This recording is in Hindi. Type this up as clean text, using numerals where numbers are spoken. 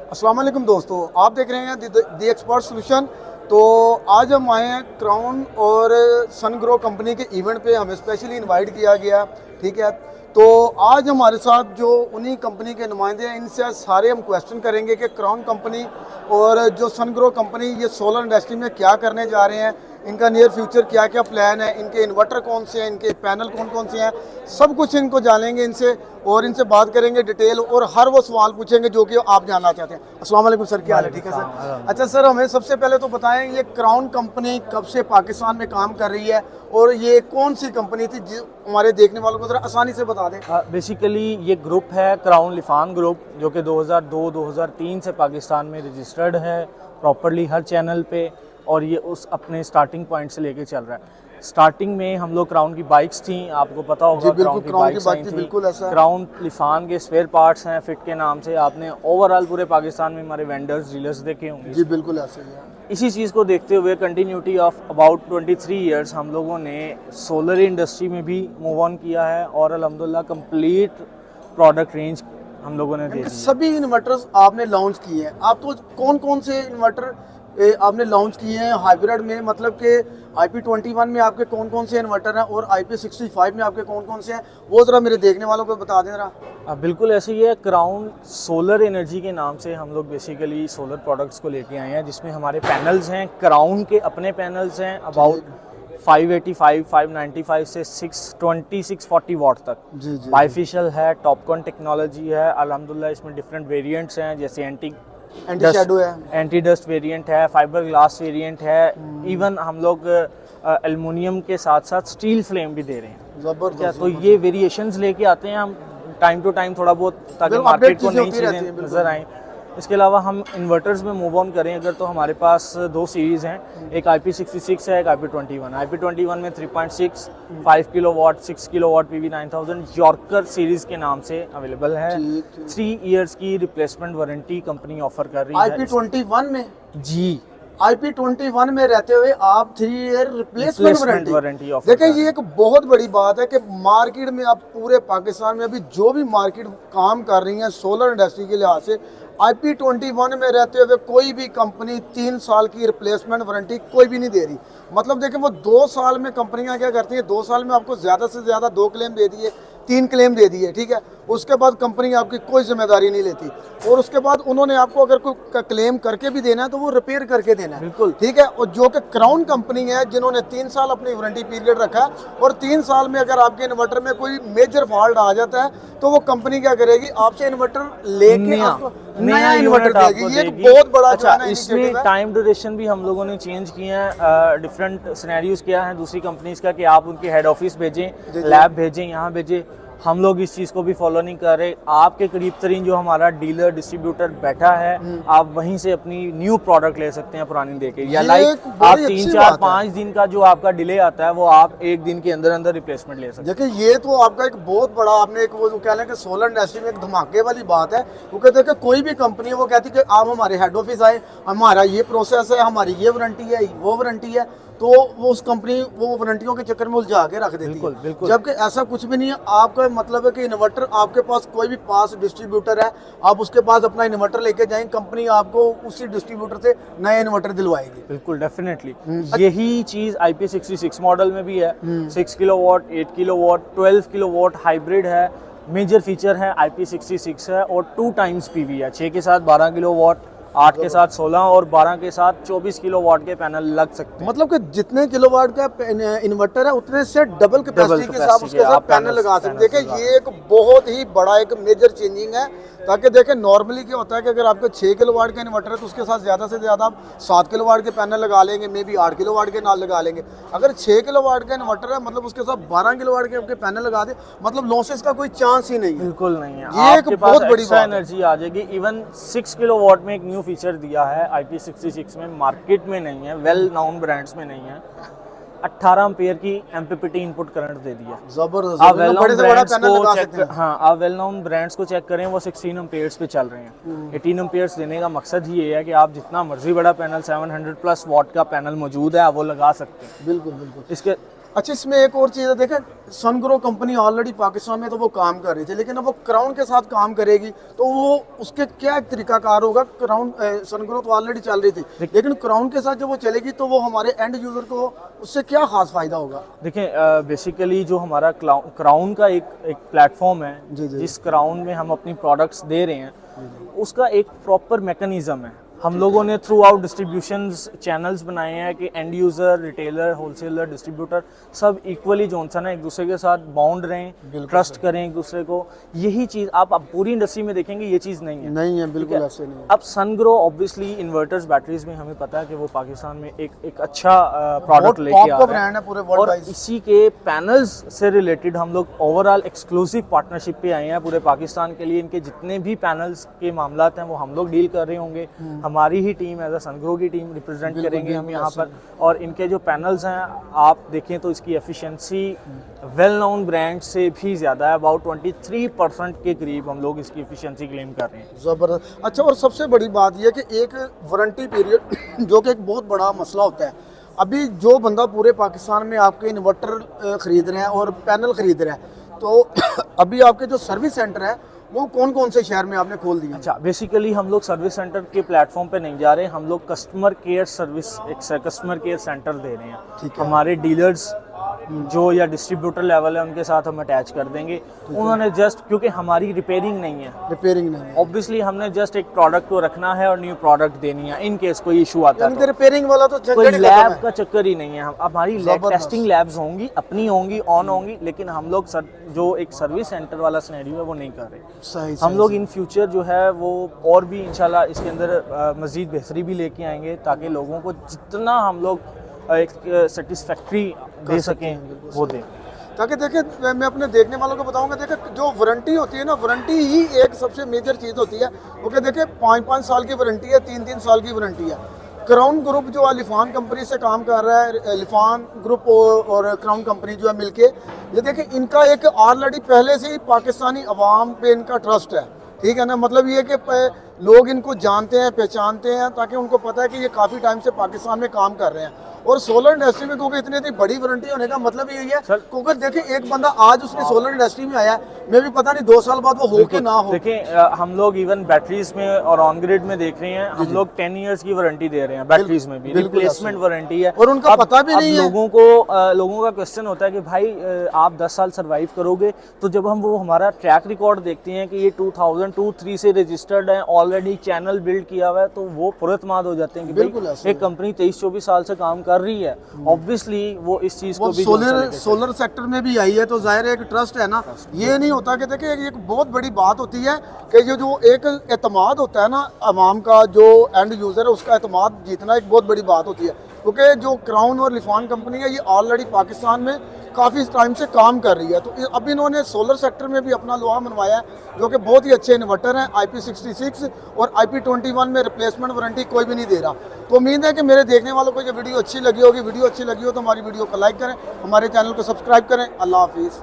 अस्सलाम वालेकुम दोस्तों, आप देख रहे हैं दी एक्सपर्ट सोल्यूशन। तो आज हम आए हैं क्राउन और सनग्रो कंपनी के इवेंट पे, हमें स्पेशली इनवाइट किया गया। ठीक है, तो आज हमारे साथ जो उन्हीं कंपनी के नुमाइंदे हैं, इनसे सारे हम क्वेश्चन करेंगे कि क्राउन कंपनी और जो सनग्रो कंपनी ये सोलर इंडस्ट्री में क्या करने जा रहे हैं, इनका नियर फ्यूचर क्या क्या प्लान है, इनके इन्वर्टर कौन से हैं, इनके पैनल कौन कौन से हैं, सब कुछ इनको जानेंगे इनसे और इनसे बात करेंगे डिटेल और हर वो सवाल पूछेंगे जो कि आप जानना चाहते हैं। अस्सलाम वालेकुम सर, क्या हाल है? ठीक है सर। अच्छा सर, हमें सबसे पहले तो बताएं ये क्राउन कंपनी कब से पाकिस्तान में काम कर रही है और ये कौन सी कंपनी थी, जो हमारे देखने वालों को जरा आसानी से बता दें। बेसिकली ये ग्रुप है क्राउन लिफान ग्रुप, जो कि 2002-2003 से पाकिस्तान में रजिस्टर्ड है प्रॉपरली हर चैनल पे, और ये उस अपने स्टार्टिंग पॉइंट से लेके चल रहा है। स्टार्टिंग में हम लोग क्राउन की बाइक्स थी, आपको पता होगा क्राउन की बाइक्स आई थी। क्राउन लिफान के स्पेयर पार्ट्स हैं फिट के नाम से, आपने ओवरऑल पूरे पाकिस्तान में हमारे वेंडर्स डीलर्स देखे होंगे। जी बिल्कुल ऐसे ही है। इसी चीज़ को देखते हुए कंटिन्यूटी ऑफ अबाउट 23 इयर्स हम लोगों ने सोलर इंडस्ट्री में भी मूव ऑन किया है और अल्हम्दुलिल्लाह कंप्लीट प्रोडक्ट रेंज हम लोगों ने दे दी। सभी इन्वर्टर्स आपने लॉन्च किए हैं, आप तो कौन कौन से इन्वर्टर आपने लॉन्च किए हैं हाइब्रिड में, मतलब कि IP21 में आपके कौन कौन से इन्वर्टर हैं और IP65 में आपके कौन कौन से हैं, वो ज़रा मेरे देखने वालों को बता दें ज़रा। बिल्कुल ऐसे ही है। क्राउन सोलर एनर्जी के नाम से हम लोग बेसिकली सोलर प्रोडक्ट्स को लेके आए हैं, जिसमें हमारे पैनल्स हैं, क्राउन के अपने पैनल्स हैं अबाउट 585, 595 से 620, 640 वाट तक। जी जी। बाइफिशियल है, टॉपकॉन टेक्नोलॉजी है अल्हम्दुलिल्लाह। इसमें डिफरेंट वेरिएंट्स हैं, जैसे एंटी शैडो है, एंटी डस्ट वेरिएंट है, फाइबर ग्लास वेरिएंट है, इवन हम लोग एल्युमिनियम के साथ साथ स्टील फ्लेम भी दे रहे हैं। जबरदस्त। तो ये वेरिएशंस लेके आते हैं हम टाइम टू टाइम थोड़ा बहुत, ताकि मार्केट को नई चीज़ें नज़र आएँ। इसके अलावा हम इन्वर्टर्स में मूव ऑन करें अगर, तो हमारे पास दो सीरीज़ हैं, एक IP66 है, एक IP21। IP21 में 3.6, 5 kilowatt, 6 kilowatt PV 9000 yorker series के नाम से अवेलेबल है। 3 इयर्स की रिप्लेसमेंट वारंटी कंपनी ऑफर कर रही है। IP21 में जी, IP21 में रहते हुए आप 3 ईयर रिप्लेसमेंट वारंटी ऑफर। देखिए ये एक बहुत बड़ी बात है कि मार्केट में आप पूरे पाकिस्तान में अभी जो भी मार्केट काम कर रही है सोलर इंडस्ट्री के लिहाज से, IP21 में रहते हुए कोई भी कंपनी 3 साल की रिप्लेसमेंट वारंटी कोई भी नहीं दे रही। मतलब देखिए वो 2 साल में कंपनियां क्या करती हैं, 2 साल में आपको ज़्यादा से ज़्यादा 2 क्लेम दे दिए, 3 क्लेम दे दिए, ठीक है, उसके बाद कंपनी आपकी कोई जिम्मेदारी नहीं लेती और उसके बाद उन्होंने आपको अगर कोई क्लेम करके भी देना है तो वो रिपेयर करके देना है। बिल्कुल ठीक है। और जो कि क्राउन कंपनी है जिन्होंने 3 साल अपनी वारंटी पीरियड रखा है और 3 साल में अगर आपके इन्वर्टर में कोई मेजर फॉल्ट आ जाता है तो वो कंपनी क्या करेगी, आपसे इन्वर्टर लेके आपको नया इन्वर्टर देगी। ये एक बहुत बड़ा। अच्छा, इसमें टाइम ड्यूरेशन भी हम लोगों ने चेंज किए हैं। डिफरेंट सिनेरियोज क्या हैं दूसरी कंपनीज का, कि आप उनके हेड ऑफिस भेजें, लैब भेजें, यहाँ भेजें, हम लोग इस चीज़ को भी फॉलो नहीं कर रहे। आपके करीब तरीन जो हमारा डीलर डिस्ट्रीब्यूटर बैठा है, आप वहीं से अपनी न्यू प्रोडक्ट ले सकते हैं पुरानी देके, या लाइक आप 3, 4, 5 दिन का जो आपका डिले आता है वो आप 1 दिन के अंदर अंदर रिप्लेसमेंट ले सकते हैं। देखिए ये तो आपका एक बहुत बड़ा, आपने एक वो कह लें कि सोलर इंडस्ट्री में एक धमाके वाली बात है। वो कहते हैं कि कोई भी कंपनी है वो कहती है कि आप हमारे हेड ऑफिस आए, हमारा ये प्रोसेस है, हमारी ये वारंटी है, वो वारंटी है, तो वो उस कंपनी वो वारंटियों के चक्कर में उलझा के रख देती है। बिल्कुल। जबकि ऐसा कुछ भी नहीं है। आपका मतलब है कि इन्वर्टर आपके पास कोई भी पास डिस्ट्रीब्यूटर है, आप उसके पास अपना इन्वर्टर लेके जाएं, कंपनी आपको उसी डिस्ट्रीब्यूटर से नया इन्वर्टर दिलवाएगी। बिल्कुल डेफिनेटली। यही चीज़ IP66 मॉडल में भी है। 6 किलोवाट, 8 किलोवाट, 12 किलोवाट हाइब्रिड है। मेजर फीचर है IP66 है और 2 टाइम्स PV है। 6 के साथ 12 किलोवाट, 8 के साथ 16 और 12 के साथ 24 किलोवाट के पैनल लग सकते हैं। मतलब कि जितने किलोवाट का इन्वर्टर है उतने से डबल कैपेसिटी के साथ उसके साथ पैनल लगा सकते हैं। देखिए ये एक बहुत ही बड़ा एक मेजर चेंजिंग है, ताकि देखें नॉर्मली क्या होता है कि अगर आपके 6 किलोवाट का इन्वर्टर है तो उसके साथ ज़्यादा से ज़्यादा आप 7 किलोवाट के पैनल लगा लेंगे, मे बी 8 किलोवाट के नाल लगा लेंगे। अगर 6 किलोवाट का इन्वर्टर है मतलब उसके साथ 12 किलोवाट के पैनल लगा दे, मतलब लॉसेस का कोई चांस ही नहीं है। बिल्कुल नहीं है। ये एक बहुत बड़ी एनर्जी आ जाएगी। इवन 6 किलोवाट में एक न्यू फीचर दिया है IP66 में, मार्केट में नहीं है, वेल नाउन ब्रांड्स में नहीं है। 18 एम्पीयर की MPPT इनपुट करंट दे दिया। जबरदस्त। आप वेल नोन ब्रांड्स को चेक, हाँ आप वेल नोन ब्रांड्स को चेक करें, वो 16 एम्पीयर्स पे चल रहे हैं। 18 एम्पीयर्स देने का मकसद ही ये है कि आप जितना मर्जी बड़ा पैनल 700 प्लस वाट का पैनल मौजूद है आप वो लगा सकते हैं। बिल्कुल बिल्कुल। इसके अच्छा, इसमें एक और चीज़ है, देखें सनग्रो कंपनी ऑलरेडी पाकिस्तान में तो वो काम कर रही थी, लेकिन अब वो क्राउन के साथ काम करेगी तो वो उसके क्या तरीकाकार होगा। क्राउन सनग्रो तो ऑलरेडी चल रही थी, लेकिन क्राउन के साथ जब वो चलेगी तो वो हमारे एंड यूज़र को उससे क्या खास फ़ायदा होगा। देखिए बेसिकली जो हमारा क्राउन का एक प्लेटफॉर्म है, जी, जी। जिस क्राउन में हम अपनी प्रोडक्ट्स दे रहे हैं, उसका एक प्रॉपर मैकेनिज्म है। हम लोगों ने थ्रू आउट डिस्ट्रीब्यूशंस चैनल्स बनाए हैं कि end user, retailer, wholesaler, distributor सब इक्वली जोनसन है, एक दूसरे के साथ बाउंड रहें, ट्रस्ट करें एक दूसरे को। यही चीज़ आप पूरी इंडस्ट्री में देखेंगे, ये चीज़ नहीं है। नहीं है, बिल्कुल ऐसे नहीं है। अब सनग्रो ऑब्वियसली इन्वर्टर्स, बैटरीज में हमें पता है कि वो पाकिस्तान में एक अच्छा प्रोडक्ट लेके आ रहा है, ब्रांड है पूरे वर्ल्ड और वाइज। इसी के पैनल्स से रिलेटेड हम लोग ओवरऑल एक्सक्लूसिव पार्टनरशिप पे आए हैं पूरे पाकिस्तान के लिए। इनके जितने भी पैनल्स के मामलात हैं वो हम लोग डील कर रहे होंगे, हमारी ही टीम एज अ सनग्रो की टीम रिप्रेजेंट करेंगे हम यहाँ पर। और इनके जो पैनल्स हैं आप देखें तो इसकी एफिशिएंसी वेल नोन ब्रांड से भी ज़्यादा है, अबाउट 23% के करीब हम लोग इसकी एफिशिएंसी क्लेम कर रहे हैं। ज़बरदस्त। अच्छा, और सबसे बड़ी बात यह कि एक वारंटी पीरियड जो कि एक बहुत बड़ा मसला होता है। अभी जो बंदा पूरे पाकिस्तान में आपके इन्वर्टर ख़रीद रहे हैं और पैनल ख़रीद रहे हैं, तो अभी आपके जो सर्विस सेंटर है वो कौन कौन से शहर में आपने खोल दिए? अच्छा, बेसिकली हम लोग सर्विस सेंटर के प्लेटफॉर्म पे नहीं जा रहे, हम लोग कस्टमर केयर सर्विस, एक कस्टमर केयर सेंटर दे रहे हैं। ठीक है। हमारे डीलर्स जो या डिस्ट्रीब्यूटर लेवल है उनके साथ हम अटैच कर देंगे। उन्होंने जस्ट, क्योंकि हमारी रिपेयरिंग नहीं है, रिपेयरिंग नहीं है, ऑब्वियसली हमने जस्ट एक प्रोडक्ट को रखना है और न्यू प्रोडक्ट देनी है इन केस कोई इशू आता है यानी कि रिपेयरिंग वाला तो कोई झंझट ही खत्म लैब है। का चक्कर ही नहीं है। हमारी टेस्टिंग लैब्स होंगी, अपनी होंगी, ऑन होंगी, लेकिन हम लोग जो एक सर्विस सेंटर वाला सिनेरियो है वो नहीं कर रहे। सही, हम लोग इन फ्यूचर जो है वो और भी इंशाल्लाह इसके अंदर मज़ीद बेहतरी भी लेके आएंगे, ताकि लोगों को जितना हम लोग एक सेटिस्फैक्ट्री दे सकें वो दें। ताकि देखें, मैं अपने देखने वालों को बताऊंगा, देखें जो वारंटी होती है ना, वारंटी ही एक सबसे मेजर चीज़ होती है। ओके, देखें 5-5 साल की वारंटी है, 3-3 साल की वारंटी है। क्राउन ग्रुप जो अलिफान कंपनी से काम कर रहा है, अलिफान ग्रुप और क्राउन कंपनी जो है मिलके, ये देखें इनका एक ऑलरेडी पहले से ही पाकिस्तानी अवाम पे इनका ट्रस्ट है। ठीक है ना, मतलब ये कि लोग इनको जानते हैं, पहचानते हैं, ताकि उनको पता है कि ये काफ़ी टाइम से पाकिस्तान में काम कर रहे हैं। और सोलर इंडस्ट्री में क्योंकि इतनी बड़ी वारंटी होने का मतलब यही है, क्योंकि देखिए एक बंदा आज उसने सोलर इंडस्ट्री में आया है, मैं भी पता नहीं 2 साल बाद वो हो के ना हो। देखिए हम लोग इवन बैटरीज में और ऑन ग्रिड में देख रहे हैं, हम लोग 10 इयर्स की वारंटी दे रहे हैं बैटरीज में भी, रिप्लेसमेंट वारंटी है, और उनका पता भी नहीं है। लोगों का क्वेश्चन होता है कि भाई आप 10 साल सर्वाइव करोगे? तो जब हम वो हमारा ट्रैक रिकॉर्ड देखते हैं कि ये 2002-03 से रजिस्टर्ड है, ऑलरेडी चैनल बिल्ड किया हुआ है, तो वो पुरतमाद हो जाते हैं कि भाई एक कंपनी 23-24 साल से काम कर रही है, ऑब्वियसली वो इस चीज को भी सोलर सेक्टर में भी आई है, तो जाहिर है एक ट्रस्ट है ना। ये नहीं होता कि देखिए एक बहुत बड़ी बात होती है कि ये जो एक एतमाद होता है ना अवाम का, जो एंड यूज़र है उसका एतमाद जीतना एक बहुत बड़ी बात होती है। क्योंकि जो क्राउन और लिफान कंपनी है ये ऑलरेडी पाकिस्तान में काफ़ी टाइम से काम कर रही है, तो अब इन्होंने सोलर सेक्टर में भी अपना लोहा मनवाया है, जो कि बहुत ही अच्छे इन्वर्टर हैं। IP66 और IP21 में रिप्लेसमेंट वारंटी कोई भी नहीं दे रहा। तो उम्मीद है कि मेरे देखने वालों को ये वीडियो अच्छी लगी होगी। वीडियो अच्छी लगी हो तो हमारी वीडियो को लाइक करें, हमारे चैनल को सब्सक्राइब करें। अल्लाह हाफिज़।